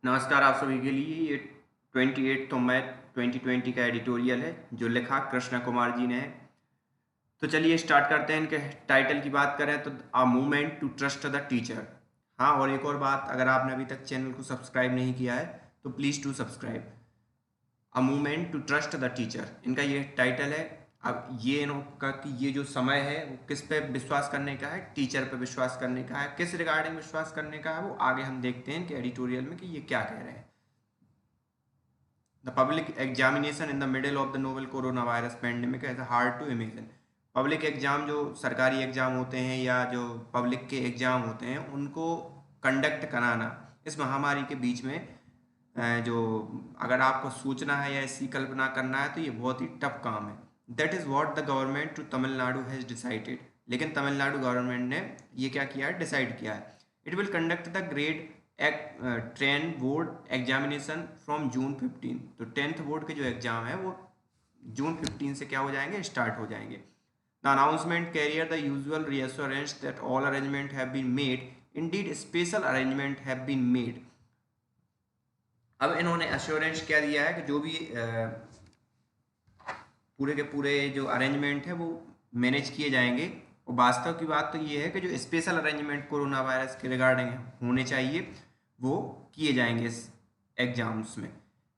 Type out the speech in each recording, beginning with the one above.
नमस्कार आप सभी के लिए ये 28 मई 2020 का एडिटोरियल है जो लिखा कृष्णा कुमार जी ने है। तो चलिए स्टार्ट करते हैं। इनके टाइटल की बात करें तो a movement to trust the teacher. हाँ, और एक और बात, अगर आपने अभी तक चैनल को सब्सक्राइब नहीं किया है तो please to subscribe. A movement to trust the teacher इनका ये टाइटल है। अब ये इनका कि ये जो समय है वो किस पे विश्वास करने का है, टीचर पे विश्वास करने का है, किस रिगार्डिंग विश्वास करने का है, वो आगे हम देखते हैं कि एडिटोरियल में कि ये क्या कह रहे हैं। The public examination in the middle of the novel coronavirus pandemic is hard to imagine. Public exam जो सरकारी एग्ज़ाम होते हैं या जो पब्लिक के एग्ज़ाम होते हैं उनको कंडक्ट कराना इस महामारी के बीच में जो अगर आपको सोचना है या इसकी कल्पना करना है तो ये बहुत ही टफ काम है। That is what the government to Tamil Nadu has decided. लेकिन तमिलनाडु गवर्नमेंट ने ये क्या किया है, डिसाइड किया है। It will conduct the grade train board examination from June 15। तो 10th बोर्ड के जो एग्ज़ाम है वो जून 15 से क्या हो जाएंगे, स्टार्ट हो जाएंगे। The announcement carrier the usual reassurance that all arrangement have been made, indeed special arrangement have been made. अब इन्होंने अश्योरेंस क्या दिया है कि जो भी पूरे के पूरे जो अरेंजमेंट है वो मैनेज किए जाएंगे। और वास्तव की बात तो ये है कि जो स्पेशल अरेंजमेंट कोरोना वायरस के रिगार्डिंग होने चाहिए वो किए जाएंगे इस एग्जाम्स में।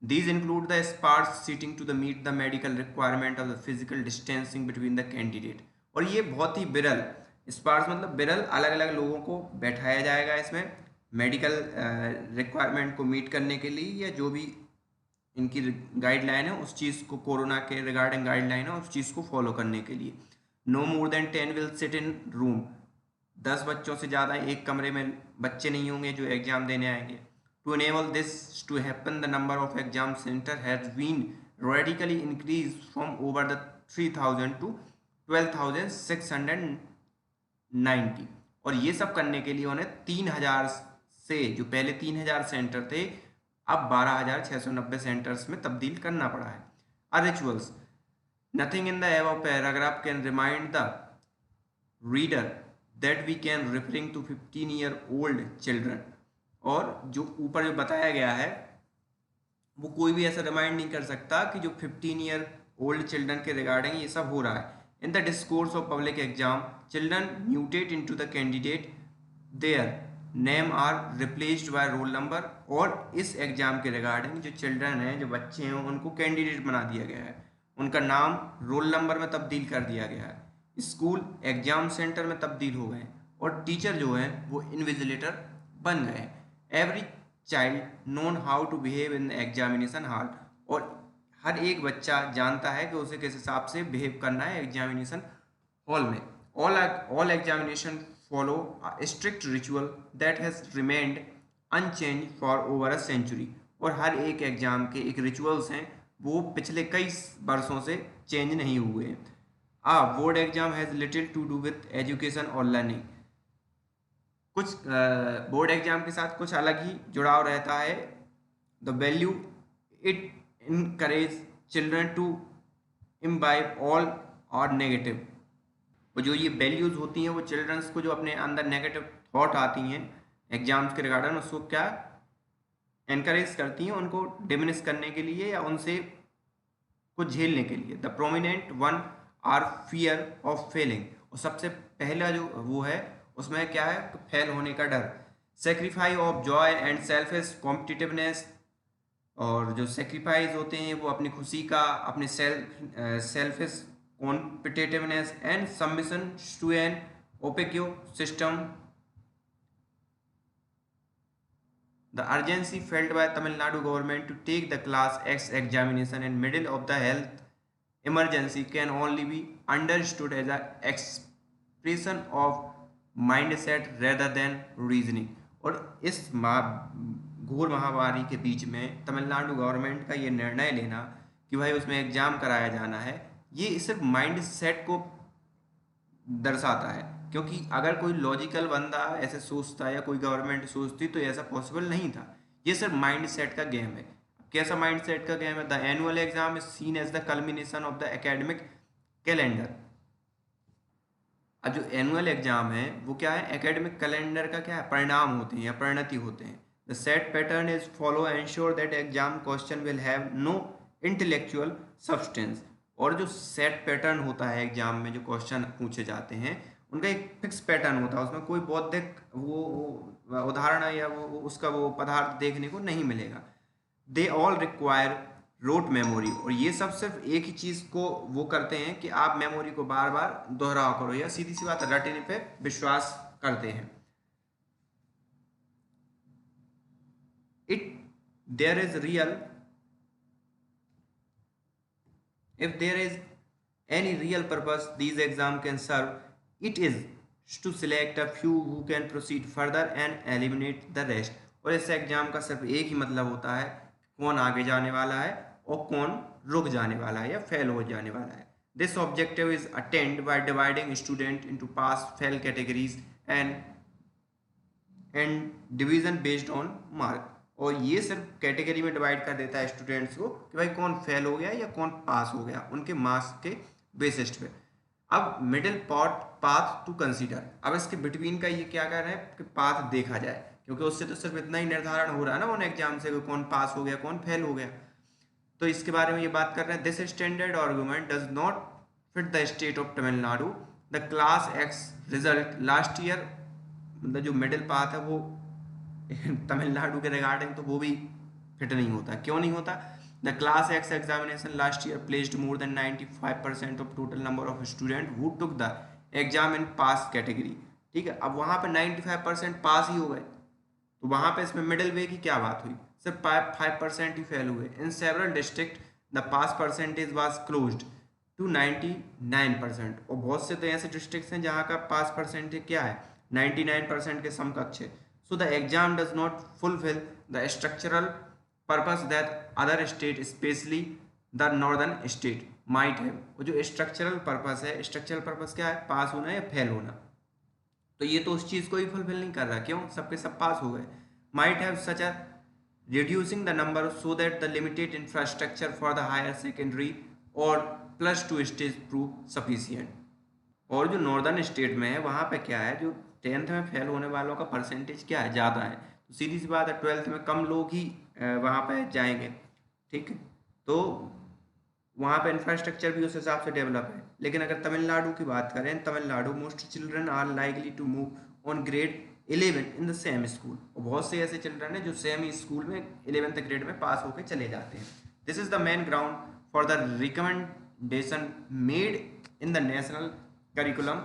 These include the sparse seating to the meet the medical requirement of the physical distancing between the candidate. और ये बहुत ही विरल, स्पार्स मतलब विरल, अलग अलग लोगों को बैठाया जाएगा इसमें मेडिकल रिक्वायरमेंट को मीट करने के लिए, या जो भी इनकी गाइडलाइन है उस चीज़ को, कोरोना के रिगार्डिंग गाइडलाइन है उस चीज़ को फॉलो करने के लिए। No more than 10 will sit in room. 10 बच्चों से ज़्यादा एक कमरे में बच्चे नहीं होंगे जो एग्ज़ाम देने आएंगे। To enable this to happen the number of exam centre has been radically increase from over the 3000 to 12,690। और ये सब करने के लिए उन्हें 3000 से, जो पहले 3000 सेंटर थे, अब 12,690 सेंटर्स में तब्दील करना पड़ा है। A rituals nothing in the above paragraph can remind the reader that we can referring to 15-year-old children। और जो ऊपर जो बताया गया है वो कोई भी ऐसा रिमाइंड नहीं कर सकता कि जो 15-year-old चिल्ड्रन के रिगार्डिंग ये सब हो रहा है। In the discourse of public exam children mutate into the candidate, their name are replaced by roll number. और इस एग्जाम के रिगार्डिंग जो चिल्ड्रन हैं, जो बच्चे हैं, उनको कैंडिडेट बना दिया गया है, उनका नाम रोल नंबर में तब्दील कर दिया गया है, स्कूल एग्जाम सेंटर में तब्दील हो गए, और टीचर जो हैं वो इन्विजिलेटर बन गए। Every child known how to behave in examination hall. और हर एक बच्चा जानता है कि उसे किस हिसाब से बिहेव करना है एग्जामिनेशन हॉल में। All examination follow strict ritual that has remained unchange for over a century. और हर एक एग्जाम के एक रिचुअल्स हैं वो पिछले कई वर्षों से चेंज नहीं हुए हैं। Board exam has little to do with education और लर्निंग। कुछ बोर्ड एग्जाम के साथ कुछ अलग ही जुड़ाव रहता है। The value it encourage children to imbibe all और नेगेटिव। और जो ये वैल्यूज़ होती हैं वो चिल्ड्रंस को जो अपने अंदर नेगेटिव थॉट आती हैं एग्जाम्स के रिगार्डिंग, उसको क्या एनकरेज करती हैं, उनको डिमिनिश करने के लिए या उनसे को झेलने के लिए। The prominent one are fear of failing. और सबसे पहला जो वो है उसमें क्या है, फेल होने का डर। Sacrifice of Joy and selfish competitiveness. और जो सेक्रीफाइस होते हैं वो अपनी खुशी का, अपने selfish competitiveness and submission to an opaque system. The urgency felt by Tamil Nadu government to take the Class X examination in middle of the health emergency can only be understood as an expression of mindset rather than reasoning। और इस घोर महामारी के बीच में Tamil Nadu government का ये निर्णय लेना कि भाई उसमें एग्जाम कराया जाना है, ये सिर्फ माइंड सेट को दर्शाता है। क्योंकि अगर कोई लॉजिकल बंदा ऐसे सोचता या कोई गवर्नमेंट सोचती तो ऐसा पॉसिबल नहीं था। ये सिर्फ माइंड सेट का गेम है। कैसा माइंड सेट का गेम है? The annual exam is seen as the culmination of the academic calendar. अब जो एनुअल एग्जाम है वो क्या है, एकेडमिक कैलेंडर का क्या है, परिणाम होते हैं या परिणति होते हैं। The The set pattern is follow ensure that exam question will have no intellectual substance. और जो सेट पैटर्न होता है एग्जाम में जो क्वेश्चन पूछे जाते हैं उनका एक फिक्स पैटर्न होता है, उसमें कोई बौद्धिक वो उदाहरण या वो उसका वो पदार्थ देखने को नहीं मिलेगा। They all require rote memory, और ये सब सिर्फ एक ही चीज़ को वो करते हैं कि आप मेमोरी को बार बार दोहराव करो, या सीधी सी बात रटने पे विश्वास करते हैं। It there is real if there is any real purpose these exam can serve, it is to select a few who can proceed further and eliminate the rest। और इस एग्जाम का सिर्फ एक ही मतलब होता है कौन आगे जाने वाला है और कौन रुक जाने वाला है या फेल हो जाने वाला है। This objective is attend by dividing student into pass fail categories and division based on mark. और ये सिर्फ कैटेगरी में डिवाइड कर देता है स्टूडेंट्स को कि भाई कौन फेल हो गया या कौन पास हो गया उनके मार्क्स के बेसिस पे। अब मिडिल पाथ टू कंसीडर, अब इसके बिटवीन का ये क्या कर रहे हैं कि पाथ देखा जाए, क्योंकि उससे तो सिर्फ इतना ही निर्धारण हो रहा है ना उन एग्जाम से कौन पास हो गया कौन फेल हो गया। तो इसके बारे में ये बात कर रहे हैं। This standard argument does not fit the state of Tamil Nadu. The class x result last year, मतलब जो मिडिल पाथ है वो तमिलनाडु के रिगार्डिंग तो वो भी फिट नहीं होता। क्यों नहीं होता? The class x examination last year placed more than 95% of total number of student who took the exam in pass category. ठीक है, अब वहाँ पे 95% पास ही हो गए, तो वहाँ पे इसमें मिडिल वे की क्या बात हुई? सिर्फ 5% ही फेल हुए। In several district the pass percentage was closed to 99%। और बहुत से तो ऐसे डिस्ट्रिक्ट हैं जहाँ का पास परसेंटेज क्या है 99% के समकक्ष है। So the exam does not fulfill the structural purpose that other state, especially the northern state, might have। वो जो स्ट्रक्चरल पर्पस है, स्ट्रक्चरल पर्पस क्या है? पास होना या फेल होना। तो ये तो उस चीज़ को ही फुलफिल नहीं कर रहा। क्यों? सबके सब पास हो गए। might have such a reducing the number so that the limited infrastructure for the higher secondary or +2 stage prove sufficient। और जो नॉर्दर्न स्टेट में है वहाँ पे क्या है, जो 10th में फेल होने वालों का परसेंटेज क्या है? ज़्यादा है। तो सीधी सी बात है 12th में कम लोग ही वहाँ पे जाएंगे। ठीक है, तो वहाँ पे इंफ्रास्ट्रक्चर भी उस हिसाब से डेवलप है। लेकिन अगर तमिलनाडु की बात करें, Tamil Nadu most children are likely to move on grade 11 in the same school. और बहुत से ऐसे चिल्ड्रन हैं जो सेम स्कूल में 11th ग्रेड में पास होकर चले जाते हैं। This is the main ground for the recommendation made in the national curriculum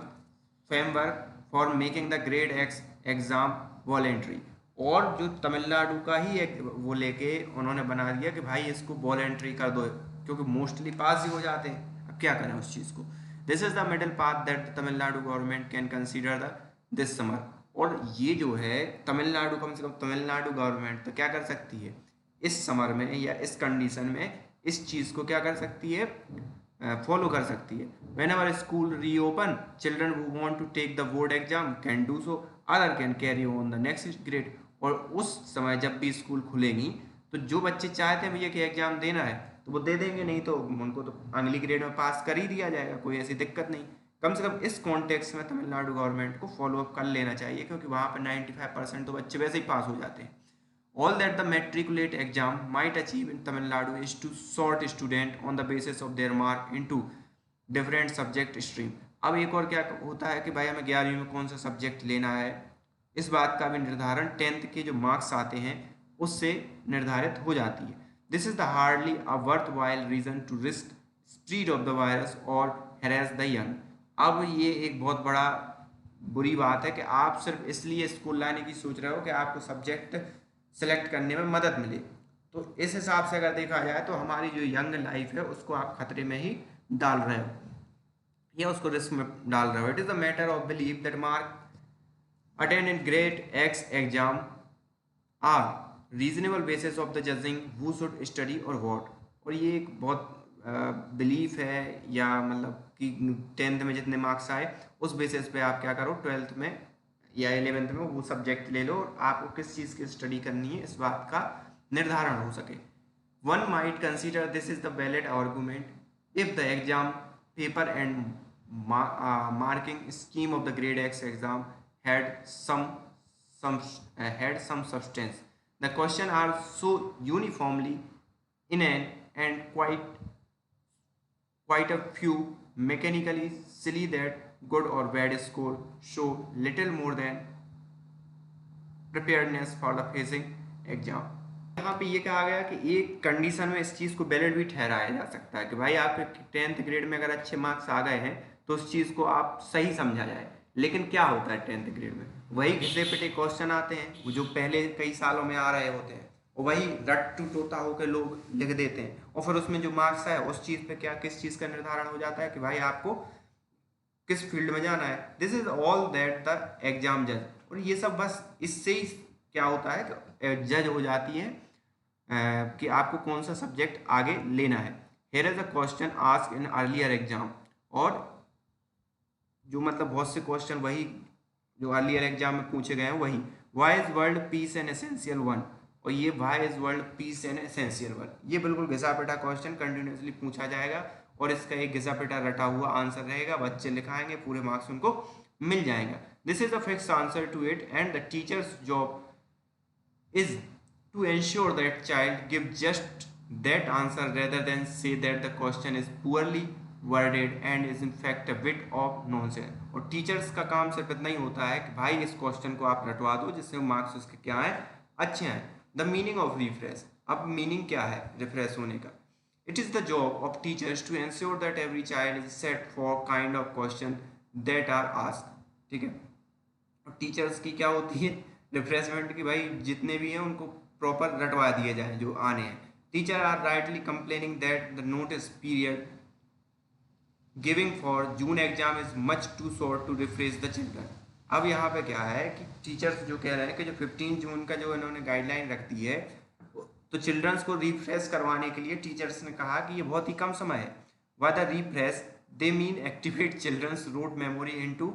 framework for making the grade X exam voluntary. और जो तमिलनाडु का ही एक वो लेके उन्होंने बना दिया कि भाई इसको वॉलेंट्री कर दो, क्योंकि मोस्टली पास ही हो जाते हैं। अब क्या करें उस चीज़ को? This is the middle path that Tamil Nadu government can consider the this summer. और ये जो है तमिलनाडु, कम से कम तमिलनाडु गवर्नमेंट तो क्या कर सकती है इस समर में या इस कंडीशन में इस चीज़ को क्या कर सकती है? फॉलो कर सकती है। whenever school reopen, children who want to take the board exam can do so, other can carry on the next grade। और उस समय जब भी स्कूल खुलेंगी तो जो बच्चे चाहते हैं भैया कि एग्जाम देना है तो वो दे देंगे, नहीं तो उनको तो अगली ग्रेड में पास कर ही दिया जाएगा, कोई ऐसी दिक्कत नहीं। कम से कम इस कॉन्टेक्स्ट में तमिलनाडु गवर्नमेंट को फॉलो अप कर लेना चाहिए, क्योंकि वहाँ पर 95% तो बच्चे वैसे ही पास हो जाते हैं। All that the matriculate exam might achieve in Tamil Nadu is to sort student on the basis of their mark into different subject stream। अब एक और क्या होता है कि भाई हमें 11वीं में कौन सा सब्जेक्ट लेना है, इस बात का भी निर्धारण 10th के जो मार्क्स आते हैं उससे निर्धारित हो जाती है। This is the hardly a worth while reason to risk spread of the virus और हैरेस द यंग। अब ये एक बहुत बड़ा बुरी बात है कि आप सिर्फ इसलिए स्कूल लाने की सोच रहे हो कि आपको सब्जेक्ट सेलेक्ट करने में मदद मिले। तो इस हिसाब से अगर देखा जाए तो हमारी जो यंग लाइफ है उसको आप खतरे में ही डाल रहे हो या उसको रिस्क में डाल रहे हो। It is the matter of believe that mark attend in grade X exam are reasonable basis of the judging who should study और व्हाट। और ये एक बहुत बिलीफ है या मतलब कि 10th में जितने मार्क्स आए उस बेसिस पे आप क्या करो 12th में या 11th में वो सब्जेक्ट ले लो और आपको किस चीज़ की स्टडी करनी है इस बात का निर्धारण हो सके। One might consider this is the valid argument if the exam paper and marking scheme of the grade X exam had some substance The questions are so uniformly in and quite a few mechanically silly that good or bad score show little more than preparedness for the facing exam. यहाँ पे ये कहा गया कि एक condition में इस चीज़ को वैलिड भी ठहराया जा सकता है कि भाई आपके 10th ग्रेड में अगर अच्छे मार्क्स आ गए हैं तो उस चीज़ को आप सही समझा जाए। लेकिन क्या होता है 10th ग्रेड में, वही घिसे पिटे क्वेश्चन आते हैं वो जो पहले कई सालों में आ रहे होते हैं, और वही रट्टू तोता होकर लोग लिख देते हैं, और फिर उसमें जो मार्क्स है उस चीज़ पे क्या किस चीज़ का निर्धारण हो जाता है कि भाई आपको किस फील्ड में जाना है। This is all that the exam जज। और ये सब बस इससे ही क्या होता है कि जज हो जाती है कि आपको कौन सा सब्जेक्ट आगे लेना है। Here is a question asked in earlier exam, और जो मतलब बहुत से क्वेश्चन वही जो अर्लियर एग्जाम में पूछे गए हैं वही, why is world peace an essential one, और ये why is world peace an essential one, ये बिल्कुल घिसा पिटा क्वेश्चन कंटिन्यूसली पूछा जाएगा और इसका एक घिसा पिटा रटा हुआ आंसर रहेगा, बच्चे लिखाएंगे, पूरे मार्क्स उनको मिल जाएगा। This is a fixed answer to it and the teachers job is to ensure that child give just that answer rather than say that the question is poorly worded and is in fact a bit of nonsense। और teachers का काम सिर्फ इतना ही होता है कि भाई इस क्वेश्चन को आप रटवा दो जिससे मार्क्स उसके क्या आए, अच्छे आए। द मीनिंग ऑफ रिफ्रेश, अब मीनिंग क्या है रिफ्रेश होने का। It is the job of teachers to ensure that every child is set for kind of question that are asked. ठीक है, और टीचर्स की क्या होती है रिफ्रेशमेंट की, भाई जितने भी हैं उनको प्रॉपर रटवा दिए जाए जो आने हैं। Teacher are rightly complaining that the notice period giving for June exam is much too short to refresh the children. अब यहाँ पे क्या है कि टीचर्स जो कह रहे हैं कि जो 15 जून का जो इन्होंने गाइडलाइन रख दी है तो चिल्ड्रंस को रिफ्रेश करवाने के लिए टीचर्स ने कहा कि ये बहुत ही कम समय है। Why the refresh they mean activate children's rote memory into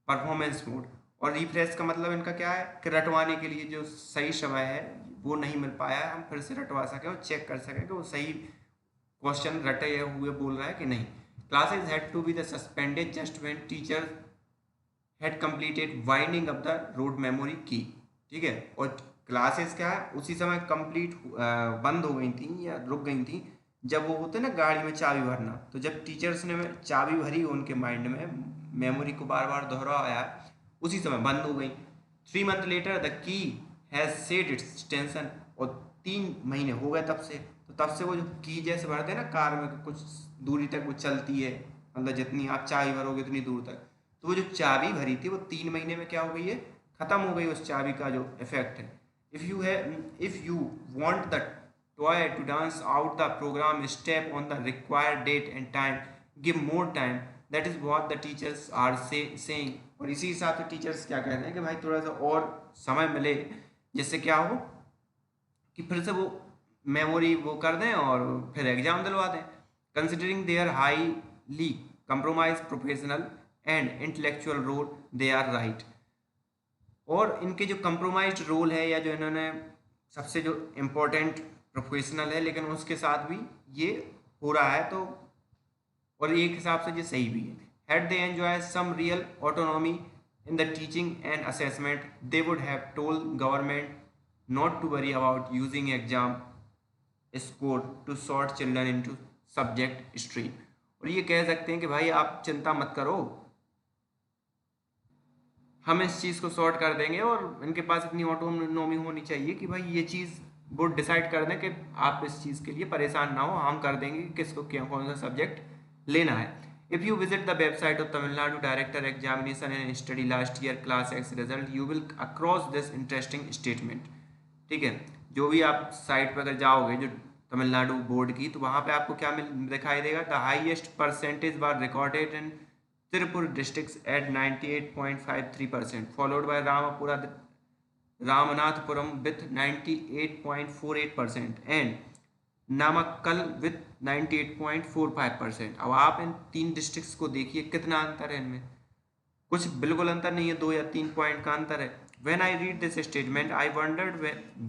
performance mode. और रिफ्रेश का मतलब इनका क्या है कि रटवाने के लिए जो सही समय है वो नहीं मिल पाया है, हम फिर से रटवा सकें और चेक कर सकें कि वो सही क्वेश्चन रटे हुए बोल रहा है कि नहीं। Classes had to be the suspended just when teacher had completed winding up the rote memory की। ठीक है, और क्लासेस क्या है उसी समय कंप्लीट बंद हो गई थी या रुक गई थी जब वो होते ना गाड़ी में चाबी भरना, तो जब टीचर्स ने चाबी भरी उनके माइंड में मेमोरी को बार बार दोहराया उसी समय बंद हो गई। 3 months later the key has set its tension, और 3 महीने हो गए तब से, तो तब से वो जो की जैसे भरते हैं ना कार में कुछ दूरी तक वो चलती है, मतलब जितनी आप चाबी भरोगे उतनी दूर तक, तो वो जो चाबी भरी थी वो 3 महीने में क्या हो गई है, खत्म हो गई उस चाबी का जो इफेक्ट है। If you want the toy to dance out the programme step on the required date and time, give more time, that is what the teachers are saying. और इसी हिसाब से टीचर्स क्या कह रहे हैं कि भाई थोड़ा सा और समय मिले जिससे क्या हो कि फिर से वो मेमोरी वो कर दें और फिर एग्जाम दिलवा दें। Considering their highly compromise professional and intellectual role they are right. और इनके जो कंप्रोमाइज्ड रोल है या जो इन्होंने सबसे जो इम्पोर्टेंट प्रोफेशनल है लेकिन उसके साथ भी ये हो रहा है, तो और एक हिसाब से ये सही भी है। Had they enjoyed some real autonomy in the teaching and assessment, they would have told government not to worry about using exam score to sort children into subject stream। और ये कह सकते हैं कि भाई आप चिंता मत करो, हम इस चीज़ को सॉर्ट कर देंगे, और इनके पास इतनी ऑटोनोमी होनी चाहिए कि भाई ये चीज़ वो डिसाइड कर दें कि आप इस चीज़ के लिए परेशान ना हो, हम कर देंगे कि किसको क्या कौन सा सब्जेक्ट लेना है। If you visit the website of Tamil Nadu Director Examination and Study last year class X result, you will across this interesting statement। ठीक है, जो भी आप साइट पर अगर जाओगे जो तमिलनाडु बोर्ड की, तो वहाँ पे आपको क्या दिखाई देगा, the highest percentage bar recorded in Tiruppur district at 98.53%, followed by Ramanathapuram with 98.48% and Namakkal with 98.45%। अब आप इन 3 डिस्ट्रिक्ट्स को देखिए कितना अंतर है इनमें, कुछ बिल्कुल अंतर नहीं है, 2 या 3 पॉइंट का अंतर है। When I read this statement I wondered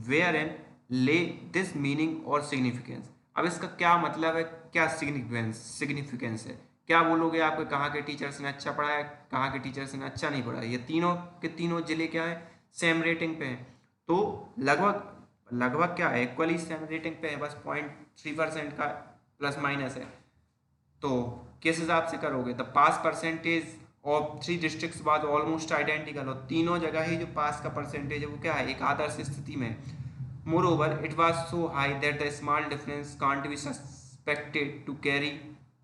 where an lay this meaning और सिग्निफिकेंस। अब इसका क्या मतलब है, क्या सिग्निफिकेंस है, क्या बोलोगे आपके कहाँ के टीचर्स ने अच्छा पढ़ाया, कहाँ के टीचर्स ने अच्छा नहीं पढ़ाया। ये तीनों के तीनों जिले क्या है सेम रेटिंग पे हैं, तो लगभग लगभग क्या है, इक्वली सेम रेटिंग पे है, बस 0.3% का प्लस माइनस है। तो किस हिसाब से करोगे, the pass percentage of 3 districts was almost identical, और तीनों जगह ही जो पास का परसेंटेज है वो क्या है, एक आदर्श स्थिति में। Moreover it was so high that the small difference can't be suspected to carry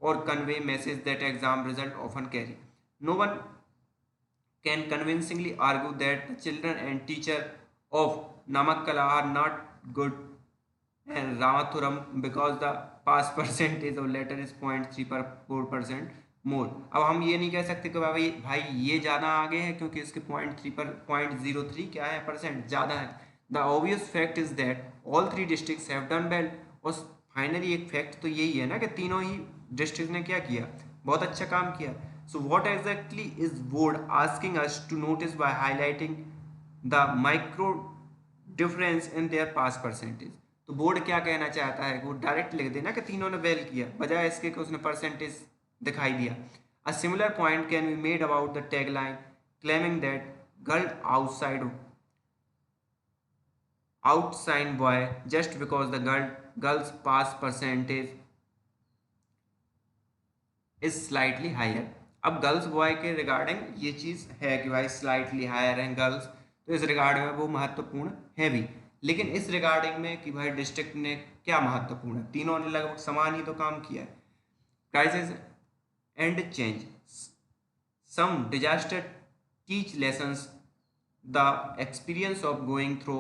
or convey message that exam result often carry. No one can convincingly argue that the children and teacher of Namakkala are not good and Ramathuram because the pass percentage of letter is 0.34% मोर। अब हम ये नहीं कह सकते कि भाई भाई ये ज़्यादा आगे है क्योंकि इसके 0.03 क्या है परसेंट ज़्यादा है। The obvious fact is that all 3 districts have done well. और फाइनली एक फैक्ट तो यही है ना कि तीनों ही डिस्ट्रिक्ट ने क्या किया, बहुत अच्छा काम किया। So what exactly is board asking us to notice by highlighting the micro difference in their pass percentage. तो बोर्ड क्या कहना चाहता है, वो डायरेक्ट लिख देना कि तीनों ने वेल किया, बजाय इसके कि उसने परसेंटेज दिखाई दिया। A similar point can be made about the tagline claiming that girl outshine boy just because the girl's pass percentage is slightly higher. अब गर्ल्स बॉय के रिगार्डिंग ये चीज़ है कि भाई स्लाइटली हायर हैं गर्ल्स, तो इस रिगार्ड में वो महत्वपूर्ण है भी। लेकिन इस रिगार्डिंग में कि भाई डिस्ट्रिक्ट ने क्या महत्वपूर्ण है, तीनों ने लगभग समान ही तो काम किया है। Crisis and change, some disaster teach lessons, the experience of going through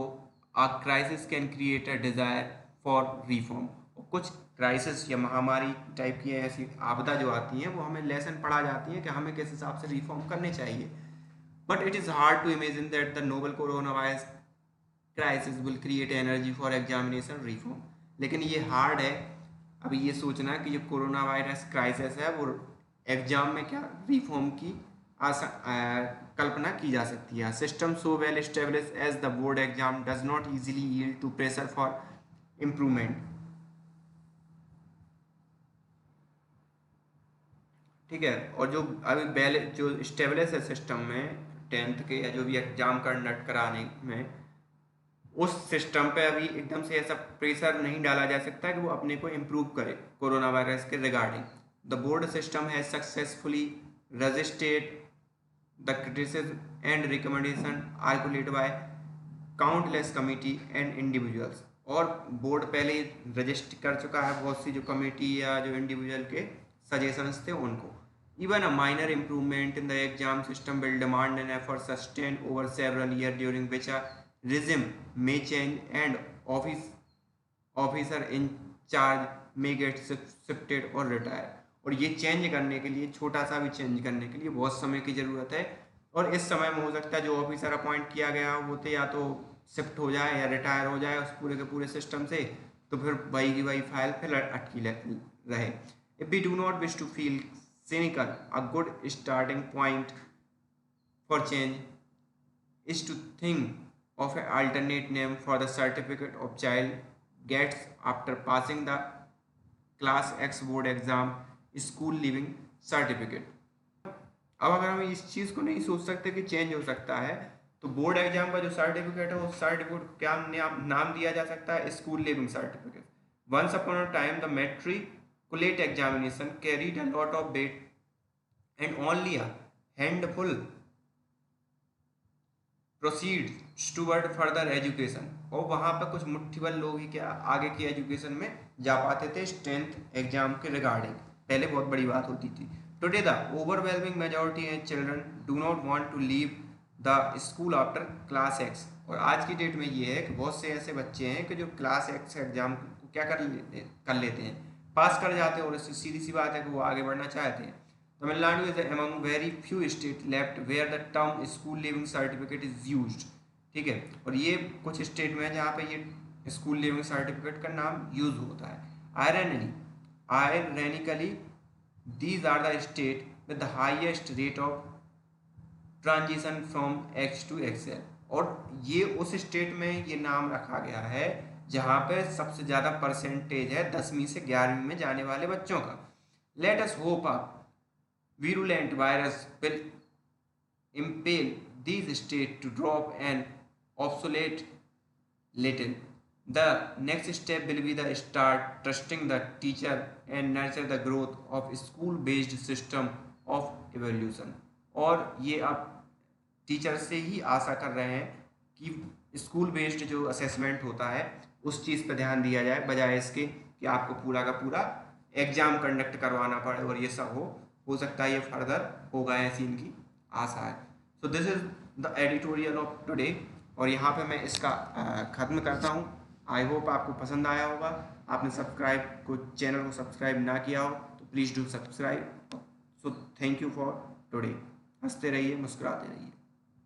a crisis can create a desire for reform. कुछ क्राइसिस या महामारी टाइप की ऐसी आपदा जो आती हैं वो हमें लेसन पढ़ा जाती है कि हमें किस हिसाब से रिफॉर्म करने चाहिए। But it is hard to imagine that the novel corona virus crisis will create energy for examination reform. लेकिन ये हार्ड है अभी ये सोचना कि जो कोरोना वायरस क्राइसिस है वो एग्जाम में क्या रिफॉर्म की कल्पना की जा सकती है। System so well establish as the board exam does not easily yield to pressure for improvement. ठीक है, और जो अभी पहले जो स्टेबलिश है सिस्टम में 10th के या जो भी एग्जाम कंडक्ट कराने में, उस सिस्टम पे अभी एकदम से ऐसा प्रेशर नहीं डाला जा सकता कि वो अपने को इम्प्रूव करे कोरोना वायरस के regarding. The board system has successfully resisted the criticism and recommendation articulated by countless committee and individuals. और बोर्ड पहले ही रजिस्टर कर चुका है बहुत सी जो कमेटी या जो इंडिविजुअल के सजेशंस थे उनको। Even a minor improvement in the exam system will demand an effort sustained over several years during which a regime may change and officer in charge may get shifted or retire। और ये change करने के लिए, छोटा सा भी change करने के लिए बहुत समय की ज़रूरत है। और इस समय में हो सकता है जो ऑफिसर अपॉइंट किया गया वो तो या तो शिफ्ट हो जाए या रिटायर हो जाए उस पूरे के पूरे सिस्टम से, तो फिर वही की वही फाइल फिर अटकी रहे। If we do not wish to feel cynical, a good starting point for change is to think of an alternate name for the certificate of child gets after passing the class X board exam, school leaving certificate। अब अगर हम इस चीज़ को नहीं सोच सकते कि change हो सकता है, तो बोर्ड एग्जाम का जो सर्टिफिकेट है उस सर्टिफिकेट को क्या नाम दिया जा सकता है, school leaving certificate. Once upon a time the matriculate examination carried a lot of weight and only a handful proceeds toward further education। और वहाँ पर कुछ मुट्ठी भर लोग ही क्या आगे की एजुकेशन में जा पाते थे 10th एग्जाम के रिगार्डिंग, पहले बहुत बड़ी बात होती थी। Today the overwhelming majority and children do not want to leave the school after class X. और आज की डेट में ये है कि बहुत से ऐसे बच्चे हैं कि जो क्लास एक्स एग्जाम को क्या कर लेते हैं, पास कर जाते हैं, और इससे सीधी सी बात है कि वो आगे बढ़ना चाहते हैं। Tamil Nadu is among very few states left where the term school leaving certificate is used। ठीक है, और ये कुछ स्टेट में है जहाँ पे ये स्कूल लिविंग सर्टिफिकेट का नाम यूज होता है। Ironically, these are the state with the highest rate of transition from X to XL। और ये उस स्टेट में ये नाम रखा गया है जहाँ पे सबसे ज़्यादा परसेंटेज है 10वीं से 11वीं में जाने वाले बच्चों का। Let us hope up virulent virus will impel these states to drop an obsolete little. The next step will be the start trusting the teacher and nurture the growth of school based system of evaluation. और ये आप teacher से ही आशा कर रहे हैं कि school based जो assessment होता है उस चीज़ पर ध्यान दिया जाए, बजाय इसके कि आपको पूरा का पूरा एग्जाम कंडक्ट करवाना पड़े और ये सब हो सकता है ये फर्दर होगा, ऐसी इनकी आशा है। So this is the editorial of today, और यहाँ पे मैं इसका ख़त्म करता हूँ। आई होप आपको पसंद आया होगा। आपने चैनल को सब्सक्राइब ना किया हो तो please do subscribe. So thank you for today. हंसते रहिए, मुस्कुराते रहिए।